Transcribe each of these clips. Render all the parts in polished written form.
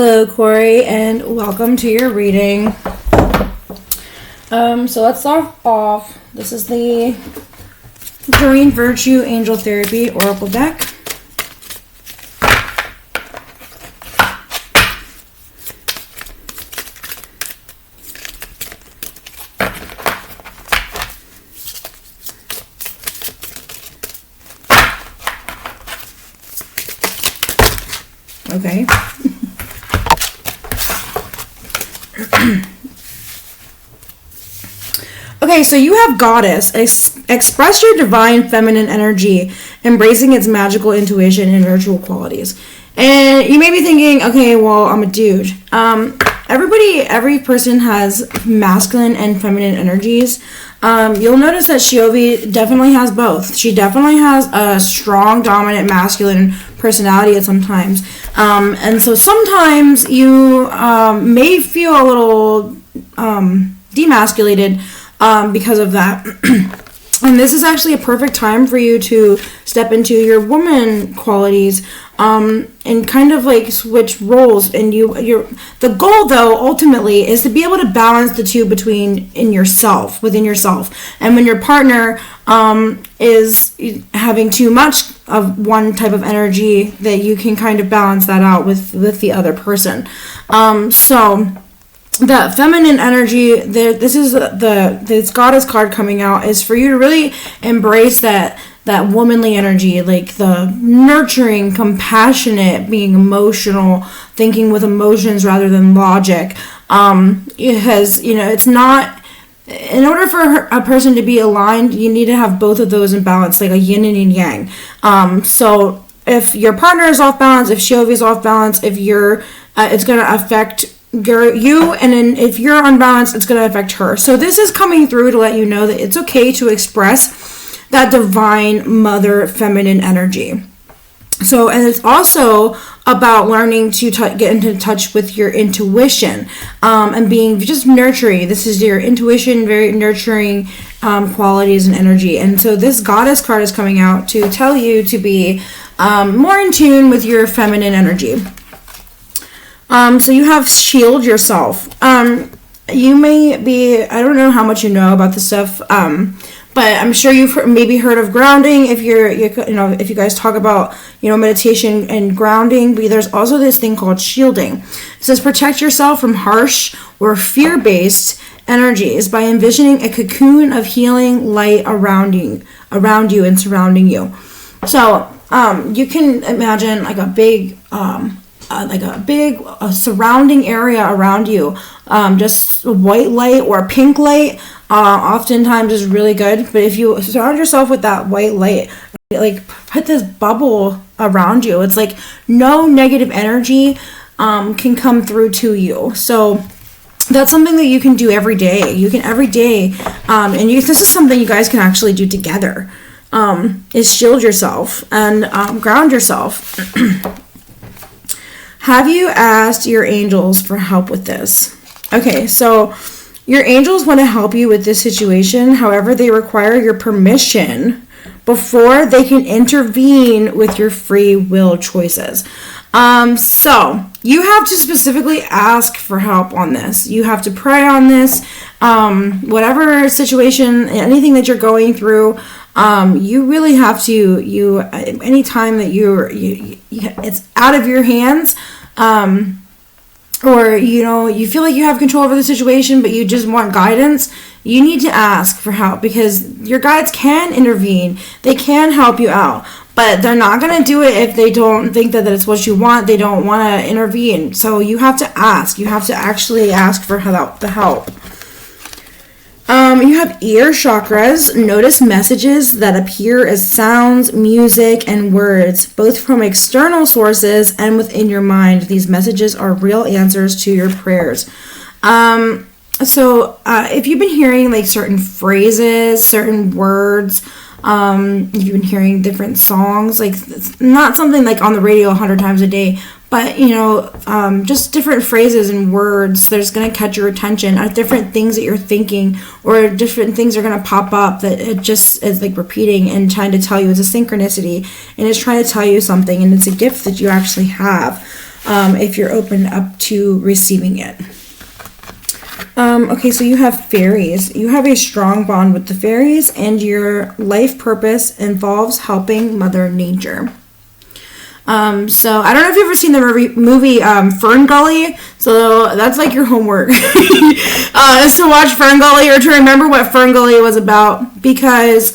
Hello, Cory, and welcome to your reading. So let's start off. This is the Doreen Virtue Angel Therapy Oracle deck. Okay. Okay, so you have Goddess. Express your divine feminine energy, embracing its magical intuition and virtual qualities. And you may be thinking, okay, well, I'm a dude. Every person has masculine and feminine energies. You'll notice that Shiovi definitely has both. She definitely has a strong, dominant, masculine personality at some times. And so sometimes you may feel a little demasculated because of that. And this is actually a perfect time for you to step into your woman qualities and kind of like switch roles. And the goal, though, ultimately is to be able to balance the two within yourself. And when your partner is having too much of one type of energy, that you can kind of balance that out with the other person. So the feminine energy, this Goddess card coming out is for you to really embrace that womanly energy, like the nurturing, compassionate, being emotional, thinking with emotions rather than logic. It's not, in order for a person to be aligned, you need to have both of those in balance, like a yin and a yang. So if your partner is off balance, if Shiovi is off balance, if it's going to affect you, and then if you're unbalanced, it's going to affect her. So this is coming through to let you know that it's okay to express that divine mother feminine energy. So, and it's also about learning to get into touch with your intuition and being just nurturing. This is your intuition, very nurturing qualities and energy. And so this Goddess card is coming out to tell you to be more in tune with your feminine energy. So you have shield yourself. You may be, I don't know how much you know about this stuff, but I'm sure you've maybe heard of grounding. If if you guys talk about, meditation and grounding, but there's also this thing called shielding. It says protect yourself from harsh or fear-based energies by envisioning a cocoon of healing light around you and surrounding you. So, you can imagine like a big surrounding area around you. Just a white light or a pink light oftentimes is really good. But if you surround yourself with that white light, like put this bubble around you, it's like no negative energy can come through to you. So that's something that you can do every day. This is something you guys can actually do together. Is shield yourself and ground yourself. Have you asked your angels for help with this? Okay, so your angels want to help you with this situation. However, they require your permission before they can intervene with your free will choices. So you have to specifically ask for help on this. You have to pray on this. Whatever situation, anything that you're going through, you really have to, anytime that it's out of your hands, or you feel like you have control over the situation, but you just want guidance, you need to ask for help, because your guides can intervene. They can help you out, but they're not going to do it if they don't think that it's what you want. They don't want to intervene. So you have to ask. You have to actually ask for the help. You have ear chakras. Notice messages that appear as sounds, music, and words, both from external sources and within your mind. These messages are real answers to your prayers. So if you've been hearing like certain phrases, certain words, if you've been hearing different songs, like it's not something like on the radio 100 times a day, but just different phrases and words that's going to catch your attention, different things that you're thinking, or different things are going to pop up that it just is like repeating and trying to tell you. It's a synchronicity, and it's trying to tell you something, and it's a gift that you actually have. if you're open up to receiving it. Okay, so you have fairies. You have a strong bond with the fairies, and your life purpose involves helping Mother Nature. So I don't know if you've ever seen the movie Fern Gully. So that's like your homework is to watch Fern Gully, or to remember what Fern Gully was about, because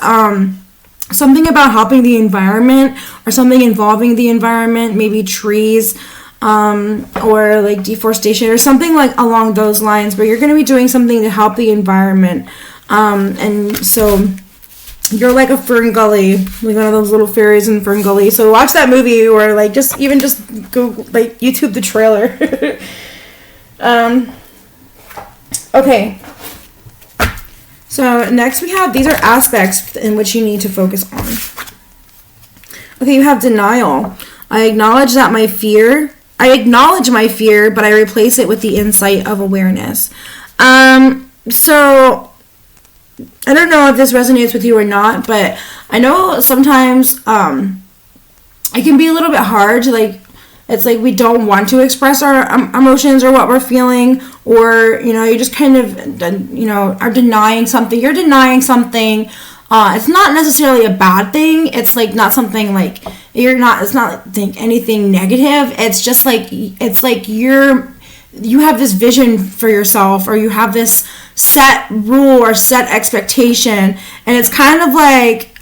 something about helping the environment, or something involving the environment, maybe trees, or like deforestation or something like along those lines, but you're going to be doing something to help the environment. And so you're like a Fern Gully, like one of those little fairies in Fern Gully. So watch that movie, or like just go like YouTube the trailer. Okay. So next we have, these are aspects in which you need to focus on. Okay, you have denial. I acknowledge my fear, but I replace it with the insight of awareness. So I don't know if this resonates with you or not, but I know sometimes it can be a little bit hard to, like, it's like we don't want to express our emotions or what we're feeling, or, you know, you just kind of, you know, are denying something. You're denying something. It's not necessarily a bad thing. It's like not something like it's not like anything negative. It's just like, it's like you have this vision for yourself, or you have this set rule or set expectation, and it's kind of like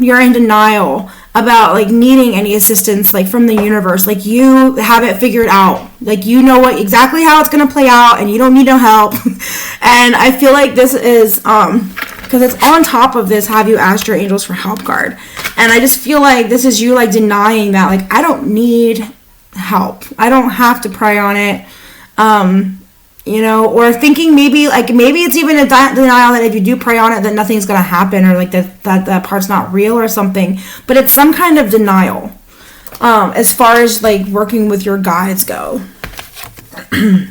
you're in denial about like needing any assistance like from the universe. Like you have it figured out, like you know exactly how it's going to play out, and you don't need no help. And I feel like this is because it's on top of this, have you asked your angels for help card, and I just feel like this is you like denying that, like, I don't need help, I don't have to pray on it. You know, or thinking maybe it's even a denial that if you do pray on it, that nothing's going to happen, or like that part's not real or something. But it's some kind of denial as far as like working with your guides go. You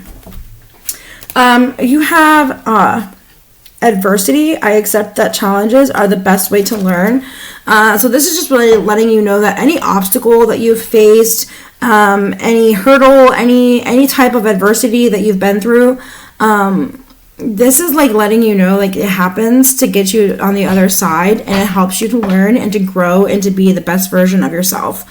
have adversity. I accept that challenges are the best way to learn. So this is just really letting you know that any obstacle that you've faced, any hurdle, any type of adversity that you've been through, this is like letting you know, like, it happens to get you on the other side, and it helps you to learn and to grow and to be the best version of yourself.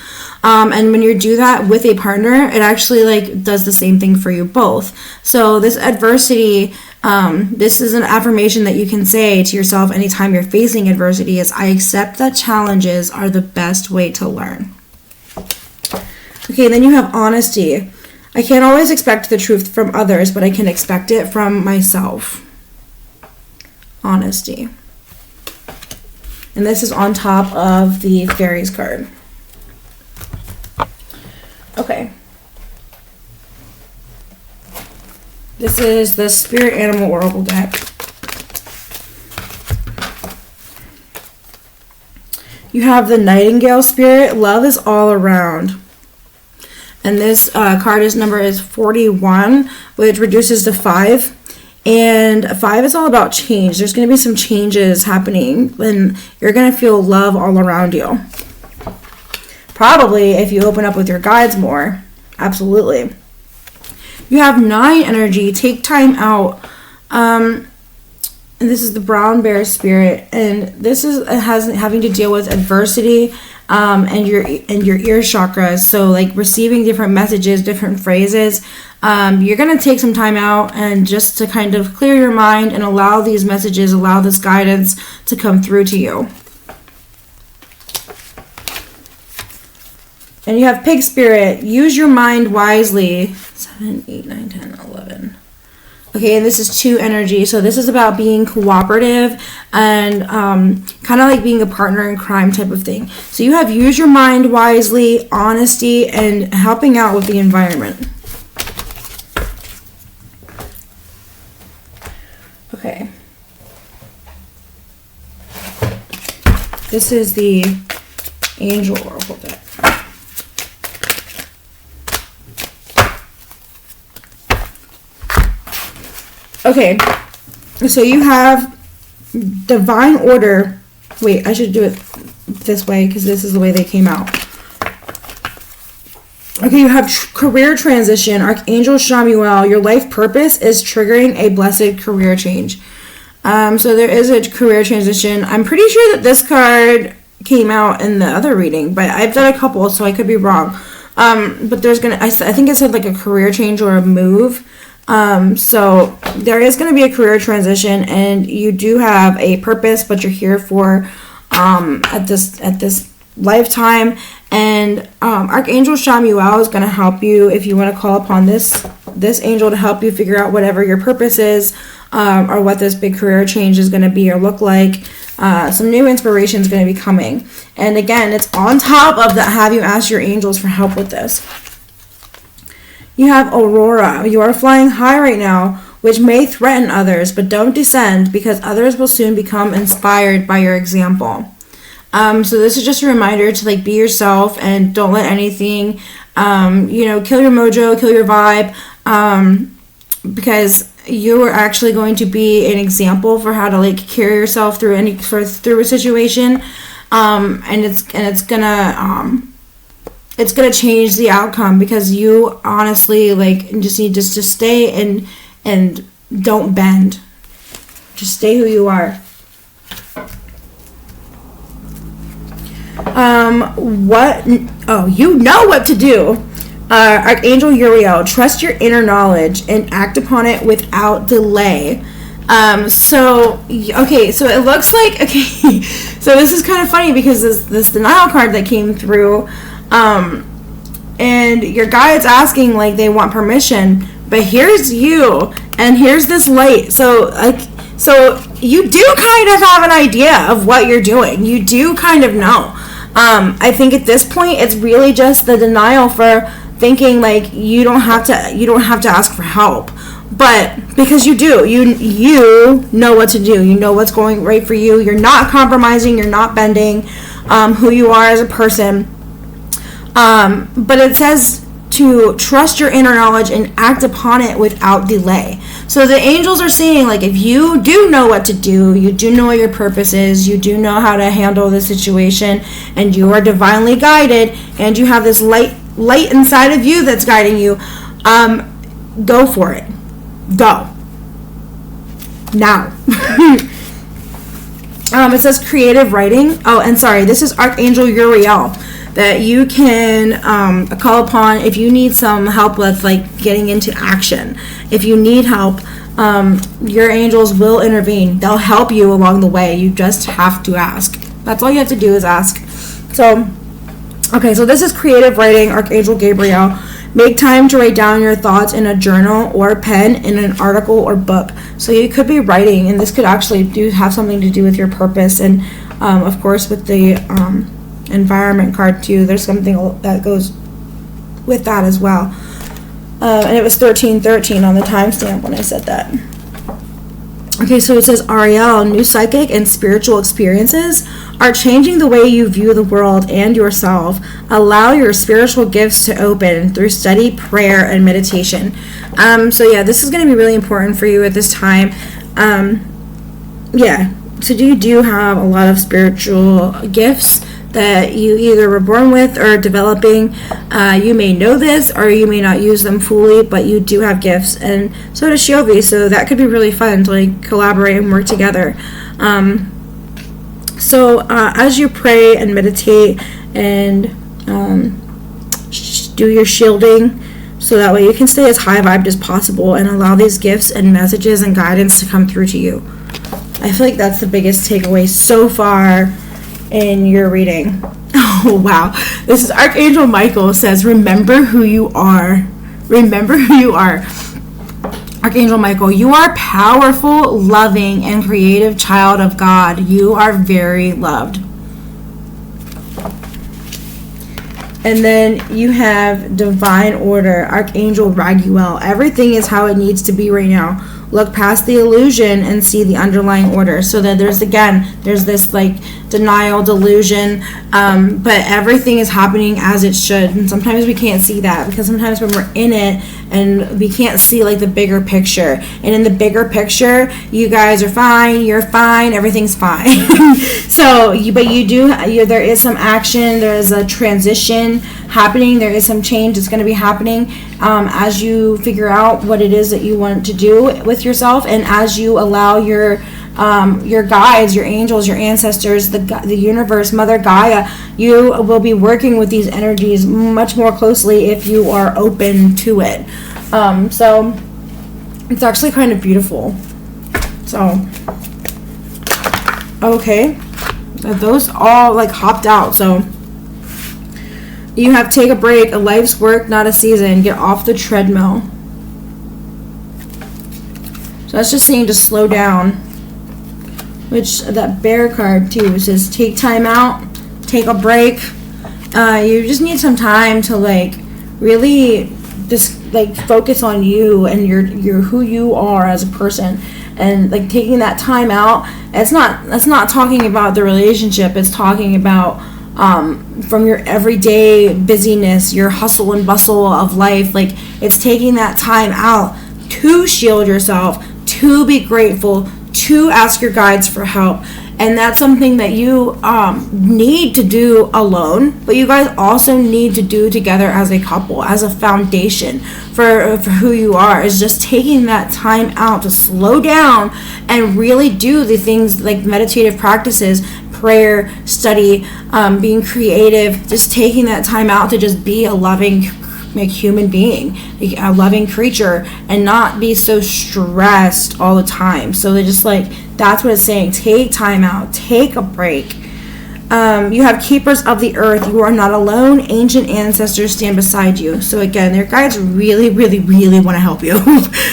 And when you do that with a partner, it actually like does the same thing for you both. So this adversity, this is an affirmation that you can say to yourself anytime you're facing adversity, is I accept that challenges are the best way to learn. Okay, then you have honesty. I can't always expect the truth from others, but I can expect it from myself. Honesty. And this is on top of the fairies card. Okay. This is the Spirit Animal Oracle deck. You have the Nightingale Spirit. Love is all around. And this card number is 41, which reduces to 5. And 5 is all about change. There's going to be some changes happening, and you're going to feel love all around you. Probably if you open up with your guides more. Absolutely. You have 9 energy. Take time out. And this is the Brown Bear Spirit, and this is having to deal with adversity, and your ear chakras. So like receiving different messages, different phrases. You're gonna take some time out and just to kind of clear your mind and allow these messages, allow this guidance to come through to you. And you have Pig Spirit. Use your mind wisely. 7, 8, 9, 10, 11. Okay, and this is 2 energy. So this is about being cooperative and kind of like being a partner in crime type of thing. So you have use your mind wisely, honesty, and helping out with the environment. Okay. This is the Angel Oracle deck. Okay, so you have divine order. Wait, I should do it this way because this is the way they came out. Okay, you have career transition. Archangel Shamuel, your life purpose is triggering a blessed career change. So there is a career transition. I'm pretty sure that this card came out in the other reading, but I've done a couple, so I could be wrong. But there's I think it said like a career change or a move. So there is going to be a career transition, and you do have a purpose, but you're here for at this lifetime. And Archangel Shamuel is going to help you if you want to call upon this angel to help you figure out whatever your purpose is, or what this big career change is going to be or look like. Some new inspiration is going to be coming. And again, it's on top of that, have you ask your angels for help with this. You have Aurora. You are flying high right now, which may threaten others, but don't descend, because others will soon become inspired by your example. So this is just a reminder to like be yourself and don't let anything, kill your mojo, kill your vibe, because you are actually going to be an example for how to like carry yourself through through a situation, and it's gonna change the outcome, because you honestly like just need to stay and don't bend. Just stay who you are. You know what to do. Archangel Uriel, trust your inner knowledge and act upon it without delay. So it looks like, so this is kind of funny, because this denial card that came through, and your guide's asking, like, they want permission, but here's you, and here's this light, so you do kind of have an idea of what you're doing. You do kind of know. I think at this point, it's really just the denial for thinking like you don't have to ask for help, but because you do, you know what to do. You know what's going right for you. You're not compromising. You're not bending who you are as a person. But it says to trust your inner knowledge and act upon it without delay. So the angels are saying, like, if you do know what to do, you do know what your purpose is, you do know how to handle the situation, and you are divinely guided, and you have this light inside of you that's guiding you, go for it. Go. Now. It says creative writing. Oh, and sorry, this is Archangel Uriel, that you can call upon if you need some help with like getting into action. If you need help, your angels will intervene. They'll help you along the way. You just have to ask. That's all you have to do is ask. So this is creative writing, Archangel Gabriel. Make time to write down your thoughts in a journal or a pen, in an article or book. So you could be writing, and this could actually have something to do with your purpose, and of course with the environment card too. There's something that goes with that as well. And it was 1313 on the timestamp when I said that. Okay, so it says Ariel, new psychic and spiritual experiences are changing the way you view the world and yourself. Allow your spiritual gifts to open through study, prayer, and meditation. This is going to be really important for you at this time. So you do have a lot of spiritual gifts that you either were born with or developing. You may know this, or you may not use them fully, but you do have gifts, and so does Shovi, so that could be really fun to like collaborate and work together. As you pray and meditate and do your shielding, so that way you can stay as high vibed as possible and allow these gifts and messages and guidance to come through to you. I feel like that's the biggest takeaway so far in your reading. Oh wow, this is Archangel Michael says, remember who you are. Remember who you are. Archangel Michael, you are powerful, loving, and creative child of God. You are very loved. And then you have divine order, Archangel Raguel. Everything is how it needs to be right now. Look past the illusion and see the underlying order. So that there's this like denial, delusion, but everything is happening as it should. And sometimes we can't see that, because sometimes when we're in it and we can't see like the bigger picture. And in the bigger picture, you guys are fine, you're fine, everything's fine. There is some action, there's a transition transformation happening. There is some change that's going to be happening as you figure out what it is that you want to do with yourself, and as you allow your guides, your angels, your ancestors, the universe, Mother Gaia, you will be working with these energies much more closely if you are open to it. So it's actually kind of beautiful. So, okay, those all like hopped out. So you have take a break, a life's work, not a season. Get off the treadmill. So that's just saying to slow down. Which that bear card too says take time out, take a break. You just need some time to like really just like focus on you and your who you are as a person, and like taking that time out. That's not talking about the relationship. It's talking about from your everyday busyness, your hustle and bustle of life. Like it's taking that time out to shield yourself, to be grateful, to ask your guides for help. And that's something that you need to do alone, but you guys also need to do together as a couple, as a foundation for who you are, is just taking that time out to slow down and really do the things like meditative practices, prayer, study, being creative, just taking that time out to just be a loving human being, a loving creature, and not be so stressed all the time. So they're just like, that's what it's saying. Take time out, take a break. You have keepers of the earth. You are not alone. Ancient ancestors stand beside you. So again, their guides really, really, really want to help you.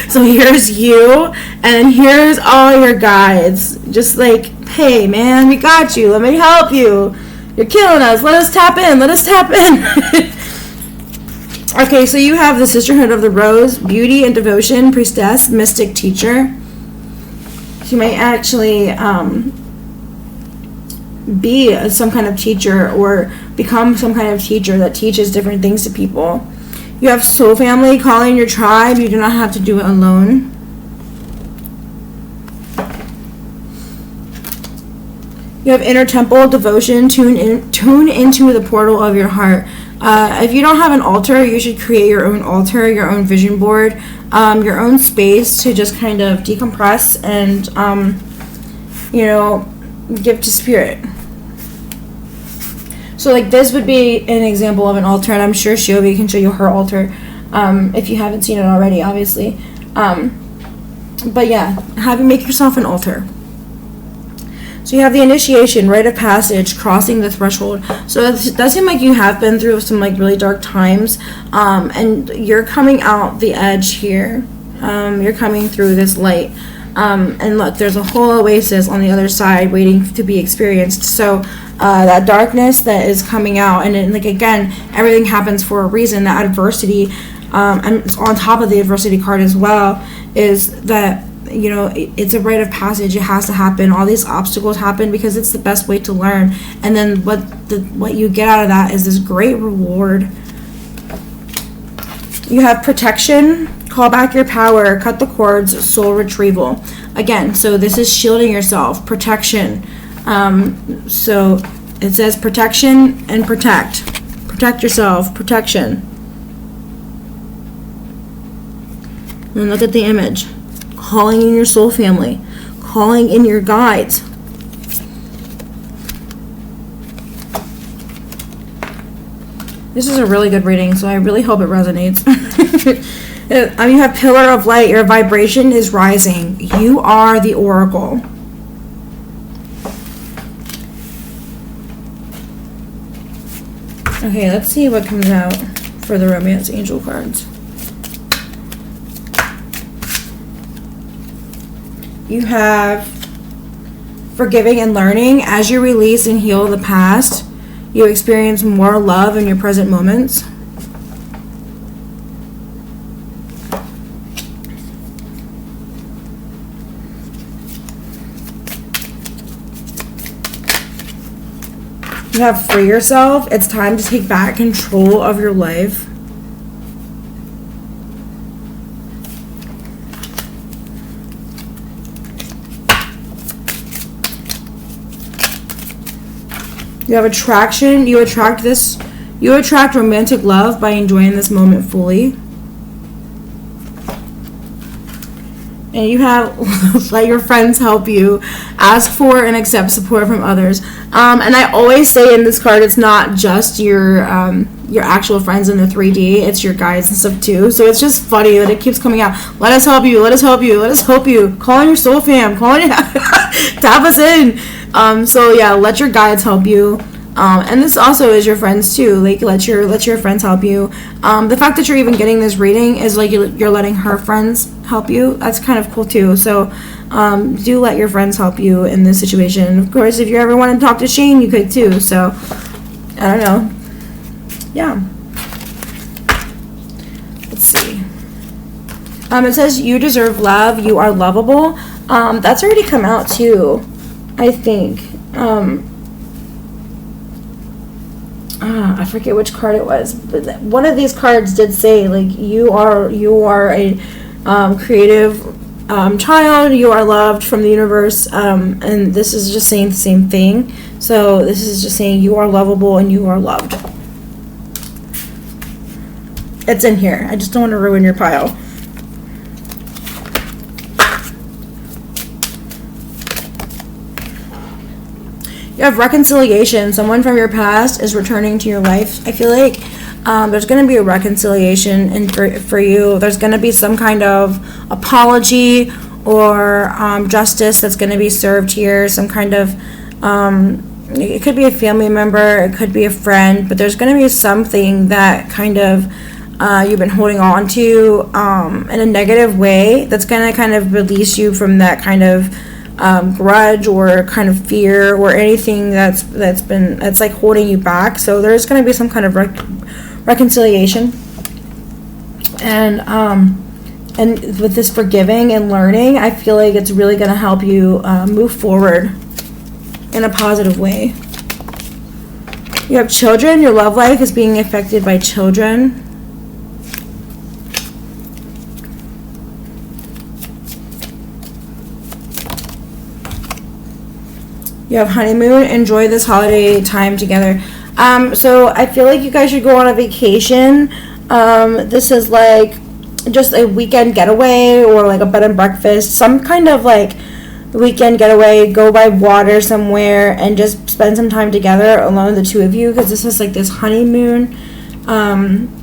So here's you, and here's all your guides. Just like, hey man, we got you. Let me help you. You're killing us. Let us tap in. Let us tap in. Okay, so you have the Sisterhood of the Rose, Beauty and Devotion, Priestess, Mystic, Teacher. So you might actually be some kind of teacher or become some kind of teacher that teaches different things to people. You have Soul Family, calling your tribe. You do not have to do it alone. You have Inner Temple, Devotion, tune into the portal of your heart. If you don't have an altar, you should create your own altar, your own vision board, your own space to just kind of decompress and, give to spirit. So like this would be an example of an altar, and I'm sure Shiobi can show you her altar if you haven't seen it already, obviously. But yeah, make yourself an altar. So you have the initiation, rite of passage, crossing the threshold. So it does seem like you have been through some like really dark times, and you're coming out the edge here. You're coming through this light. And look, there's a whole oasis on the other side waiting to be experienced. So that darkness that is coming out, and then, like again, everything happens for a reason. That adversity, and on top of the adversity card as well, is that it's a rite of passage. It has to happen. All these obstacles happen because it's the best way to learn. And then what you get out of that is this great reward. You have protection, call back your power, cut the cords, soul retrieval. Again, so this is shielding yourself, protection. So it says protection and protect. Protect yourself, protection. And look at the image. Calling in your soul family, calling in your guides. This is a really good reading, so I really hope it resonates. You have pillar of light. Your vibration is rising. You are the oracle. Okay, let's see what comes out for the romance angel cards. You have forgiving and learning. As you release and heal the past, you experience more love in your present moments. You have free yourself. It's time to take back control of your life. You have attraction. You attract this You attract romantic love by enjoying this moment fully. And you have let your friends help you, ask for and accept support from others. And I always say in this card, it's not just your actual friends in the 3D, it's your guides and stuff too. So it's just funny that it keeps coming out. Let us help you, let us help you, let us help you. Call on your soul fam, call on your tap us in. So yeah, let your guides help you. And this also is your friends too. Like let your friends help you. The fact that you're even getting this reading is like you're letting her friends help you. That's kind of cool too. So do let your friends help you in this situation. Of course, if you ever want to talk to Shane, you could too. So I don't know. Yeah. Let's see. It says you deserve love. You are lovable. That's already come out too, I think. I forget which card it was, but one of these cards did say like you are a creative child. You are loved from the universe, and this is just saying the same thing. So this is just saying you are lovable and you are loved. It's in here. I just don't want to ruin your pile. You have reconciliation. Someone from your past is returning to your life. I feel like there's going to be a reconciliation for you. There's going to be some kind of apology or justice that's going to be served here. Some kind of, it could be a family member, it could be a friend, but there's going to be something that kind of you've been holding on to in a negative way that's going to kind of release you from that kind of grudge or kind of fear or anything that's like holding you back. So there's going to be some kind of reconciliation, and with this forgiving and learning, I feel like it's really going to help you move forward in a positive way. You have children. Your love life is being affected by children. You have honeymoon. Enjoy this holiday time together. So I feel like you guys should go on a vacation. This is like just a weekend getaway or like a bed and breakfast. Some kind of like weekend getaway. Go by water somewhere and just spend some time together alone, the two of you. Because this is like this honeymoon.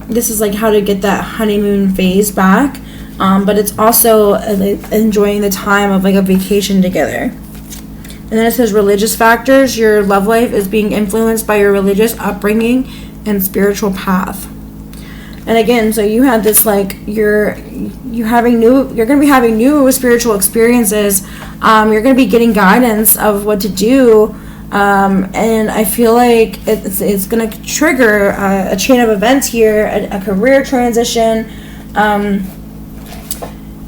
This is like how to get that honeymoon phase back. But it's also enjoying the time of like a vacation together. And then it says religious factors. Your love life is being influenced by your religious upbringing and spiritual path. And again, so you had this like you're going to be having new spiritual experiences. You're going to be getting guidance of what to do. And I feel like it's going to trigger a chain of events here, a career transition,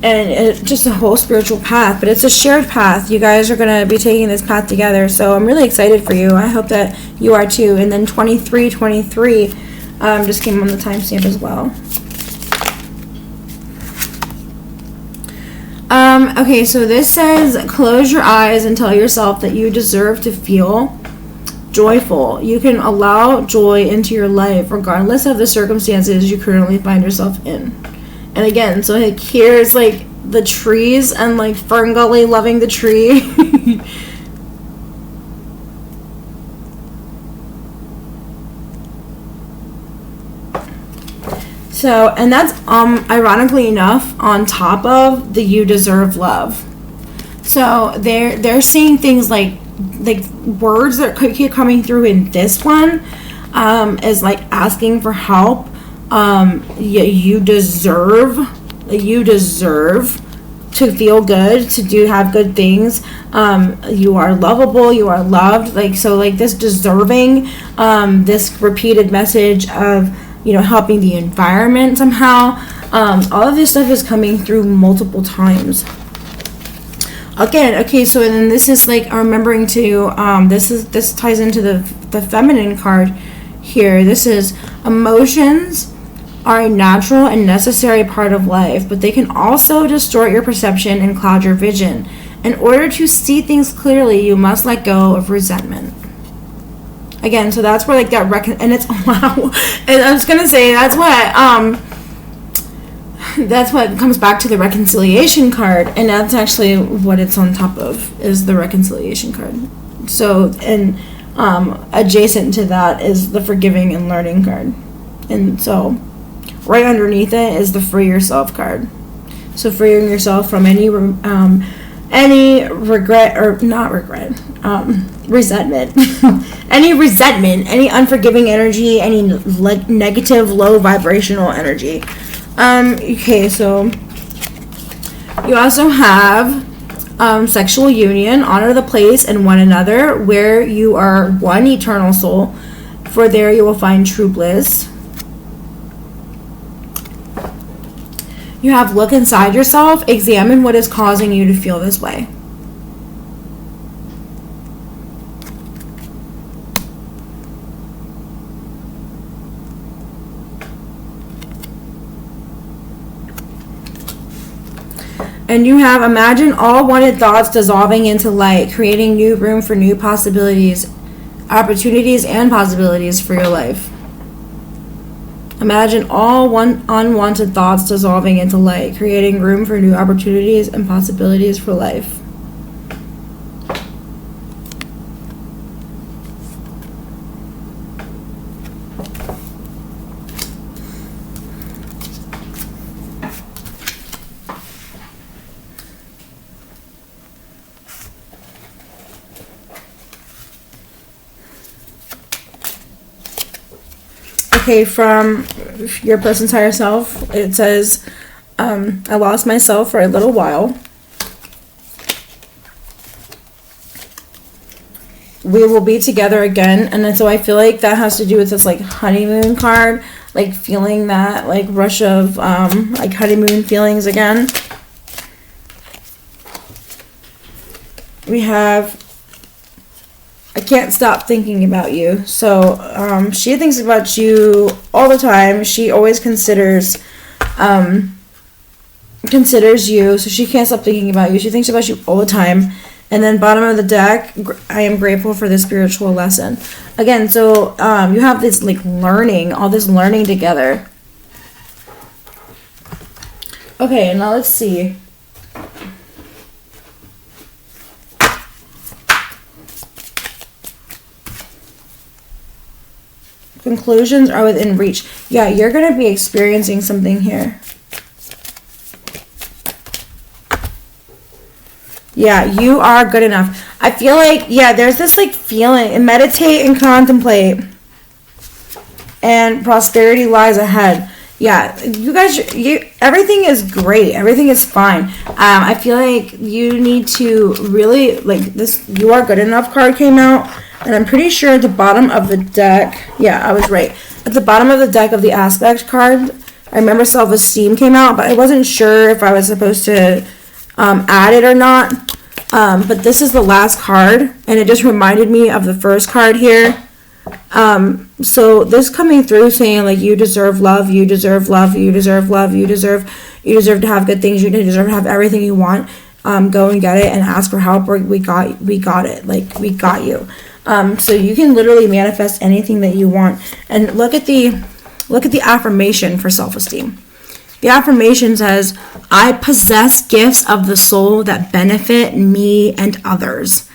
and it's just a whole spiritual path, but it's a shared path. You guys are going to be taking this path together, so I'm really excited for you. I hope that you are too. And then 2323 just came on the timestamp as well. Okay, so this says close your eyes and tell yourself that you deserve to feel joyful. You can allow joy into your life regardless of the circumstances you currently find yourself in. And again, so like here's like the trees and like Ferngully loving the tree. So, and that's ironically enough on top of the you deserve love. So they're seeing things like words that could keep coming through in this one is like asking for help. You deserve to feel good, to have good things. You are lovable, you are loved. Like, so like this deserving, this repeated message of, helping the environment somehow. All of this stuff is coming through multiple times. Again, okay, so then this is like remembering to, this ties into the feminine card here. This is emotions are a natural and necessary part of life, but they can also distort your perception and cloud your vision. In order to see things clearly, you must let go of resentment. Again, so that's where like that and it's wow. And I was gonna say that's what comes back to the reconciliation card, and that's actually what it's on top of, is the reconciliation card. So, and adjacent to that is the forgiving and learning card, and so right underneath it is the free yourself card. So freeing yourself from any regret, or not regret, resentment, any resentment, any unforgiving energy, any negative low vibrational energy. Okay, so you also have sexual union, honor the place and one another where you are one eternal soul, for there you will find true bliss. You have look inside yourself, examine what is causing you to feel this way. And you have imagine all wanted thoughts dissolving into light, creating new room for new possibilities, opportunities, and possibilities for your life. Imagine all unwanted thoughts dissolving into light, creating room for new opportunities and possibilities for life. Okay, from your person's higher self, it says, I lost myself for a little while. We will be together again. And then so I feel like that has to do with this like honeymoon card, like feeling that like rush of like honeymoon feelings again. We have, I can't stop thinking about you. So she thinks about you all the time. She always considers you, so she can't stop thinking about you. She thinks about you all the time. And then bottom of the deck, I am grateful for the spiritual lesson. Again, so you have this like learning, all this learning together. Okay, now let's see. Conclusions are within reach. Yeah, you're going to be experiencing something here. Yeah, you are good enough. I feel like, yeah, there's this like feeling, and meditate and contemplate. And prosperity lies ahead. Yeah, you guys, everything is great. Everything is fine. I feel like you need to really, like this, you are good enough card came out. And I'm pretty sure at the bottom of the deck, yeah, I was right. At the bottom of the deck of the aspect card, I remember self-esteem came out, but I wasn't sure if I was supposed to add it or not. But this is the last card, and it just reminded me of the first card here. So this coming through saying like you deserve love, you deserve love, you deserve love, you deserve to have good things, you deserve to have everything you want. Go and get it and ask for help, or we got it, like we got you. So you can literally manifest anything that you want. And look at the affirmation for self-esteem. The affirmation says, I possess gifts of the soul that benefit me and others.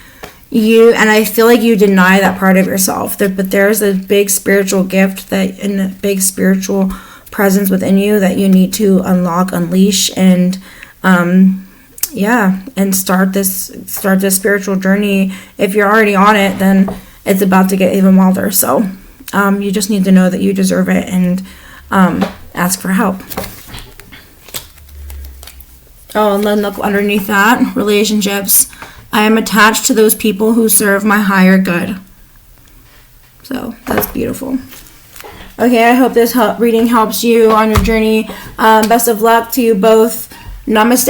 And I feel like you deny that part of yourself. But there's a big spiritual gift and a big spiritual presence within you that you need to unlock, unleash, and and start this spiritual journey. If you're already on it, then it's about to get even wilder. So you just need to know that you deserve it and ask for help. Oh, and then look underneath that, relationships. I am attached to those people who serve my higher good. So that's beautiful. Okay, I hope this reading helps you on your journey. Best of luck to you both. Namaste.